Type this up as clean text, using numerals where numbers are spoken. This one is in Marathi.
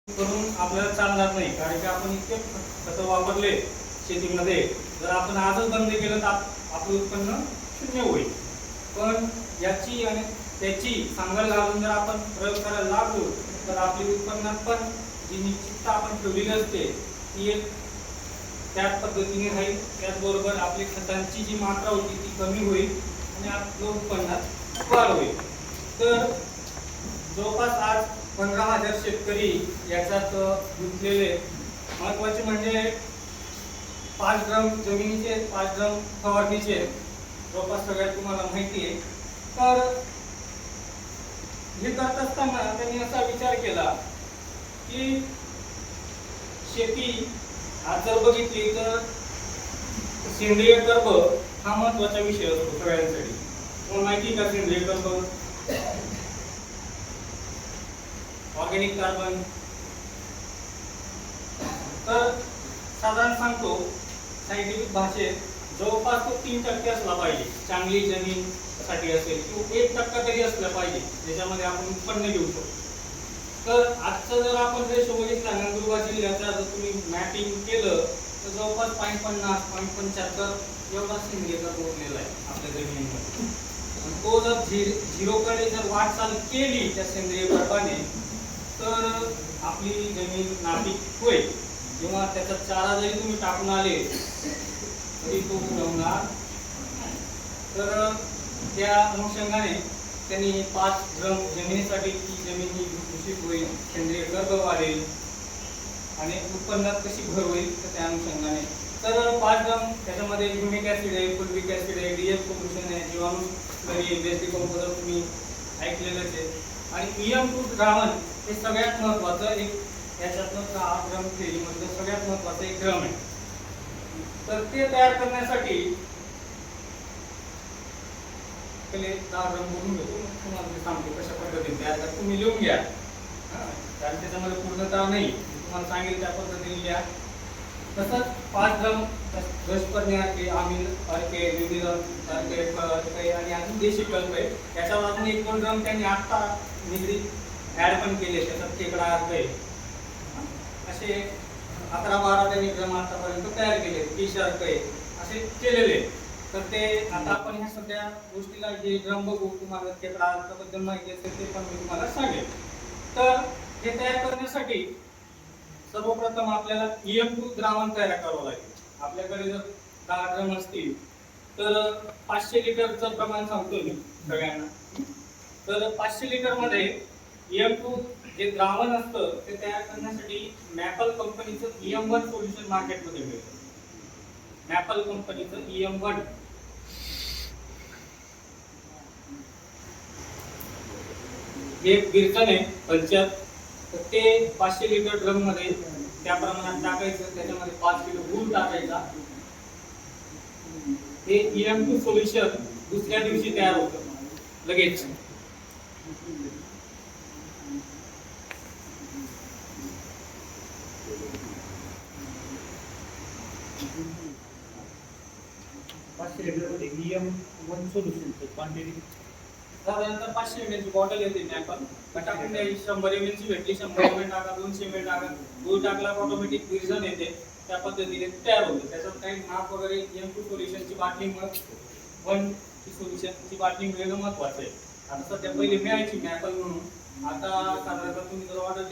करून आपल्याला चालणार नाही, कारण की आपण इतके खतं वापरले शेतीमध्ये. जर आपण आजच बंद केलं तर आपलं उत्पन्न शून्य होईल. पण याची आणि त्याची सांगड घालून जर आपण प्रयोग करायला लागलो तर आपली उत्पन्नात पण जी निश्चितता आपण ठेवलेली असते ती एक त्याच पद्धतीने राहील. त्याचबरोबर आपली खतांची जी मात्रा होती ती कमी होईल आणि आपलं उत्पन्नात वाढ होईल. तर जवळपास आज 15,000 शेतकरी याच्यात गुंतलेले. महत्वाचे म्हणजे 5 ड्रम जमिनीचे, 5 ड्रम फवारणीचे जवळपास सगळ्यात तुम्हाला माहिती आहे. तर हे करत असताना त्यांनी असा विचार केला की शेती आज जर बघितली तर सेंद्रिय कर्ब हा महत्वाचा विषय असतो सगळ्यांसाठी. तुम्हाला माहिती का सेंद्रिय कर्ब, ऑर्गॅनिक कार्बन? तर साधारण सांगतो सायंटिफिक भाषेत जवळपास तो 3% असला पाहिजे. चांगली जमीन साठी असेल किंवा 1% तरी असला पाहिजे ज्याच्यामध्ये आपण उत्पन्न घेऊ शकतो. तर आजचं जर आपण रेश बघितला नंदुरबार जिल्ह्याचा, जर तुम्ही मॅपिंग केलं तर जवळपास 0.50 0.75 एवढा सेंद्रिय कर्ब उरलेला आहे आपल्या जमिनीमध्ये. तो जर झिरोकडे जर वाटचाल केली त्या सेंद्रिय कर्बाने तर आपली जमीन नापीक होईल. किंवा त्याचा चारा जरी तुम्ही टाकून आले तरी तो उगवणार. तर त्या अनुषंगाने त्यांनी 5 ड्रम जमिनीसाठी ती जमीन ही भुसभुशीत होईल, सेंद्रिय कर्ब वाढेल आणि उत्पन्नात कशी भर होईल तर त्या अनुषंगाने. तर 5 ड्रम त्याच्यामध्ये ह्युमिक ऍसिड आहे, फुलविक ऍसिड आहे, डीएफ सोल्युशन आहे, जीवाणू स्लरी, बेस डिकंपोजर तुम्ही ऐकलेलंच आहे, आणि EM2 द्रावण हे सगळ्यात महत्वाचं एक याच्यातनं 8 ड्रम थेरीमधलं सगळ्यात महत्वाचं एक ड्रम आहे. तर ते तयार करण्यासाठी पहिले 10 ड्रम बघून घेतो, तुम्हाला मी सांगतो कशा पद्धतीने तयार करतो. तुम्ही लिहून घ्या, कारण त्याच्यामध्ये पूर्णतः नाही, तुम्हाला सांगेल त्या पद्धतीने लिहा. तसंच 5 ड्रम घसपरणे अर्के, आम्ल अर्के, विविध अर्के आणि अजून देशी कल्प आहे. त्याच्यावर अजून 1-2 ड्रम त्यांनी आत्ता निगडीत ऍड पण केले. त्याच्यात खेकडा अर्क आहे. असे 11-12 त्यांनी ड्रम आतापर्यंत तयार केले. फिश अर्क आहे, असे केलेले. तर ते आता आपण ह्या सगळ्या गोष्टीला जे ड्रम बघू, तुम्हाला खेकडा अर्काबद्दल माहिती असेल ते पण मी तुम्हाला सांगेल. तर हे तयार करण्यासाठी सर्वप्रथम आपल्याला EM2 द्रावण तयार करावं लागेल. आपल्याकडे जर 10 ड्रम असतील तर 500 लिटरचं प्रमाण सांगतो मी सगळ्यांना. तर 500 लिटर मध्ये EM2 जे द्रावण असतं ते तयार करण्यासाठी मॅपल कंपनीचं EM1 सोल्युशन मार्केटमध्ये मिळतं. मॅपल कंपनीचं EM1 हे बिरकन आहे कल्चर. तर ते 500 लिटर ड्रम मध्ये त्या प्रमाणात टाकायचं. त्याच्यामध्ये 5 किलो गूळ टाकायचा. हे EM2 सोल्युशन दुसऱ्या दिवशी तयार होतं लगेच. EM1 सोल्युशनचं क्वांटिटी साधारणतः 500 ml ची बॉटल येते मॅपल. टाकून द्यायची. 100 ml ची भेटली 100 ml टाका, 200 ml टाका. गूळ टाकला ऑटोमॅटिक विरजन येते. त्या पद्धतीने तयार होते. त्याच्यात काही माप वगैरे EM2 सोल्युशनची बाटली वन सोल्युशनची बाटली मिळणं महत्वाचं आहे. आता सध्या पहिले मिळायची मॅपल म्हणून. आता साधारणतः तुम्ही जर ऑर्डर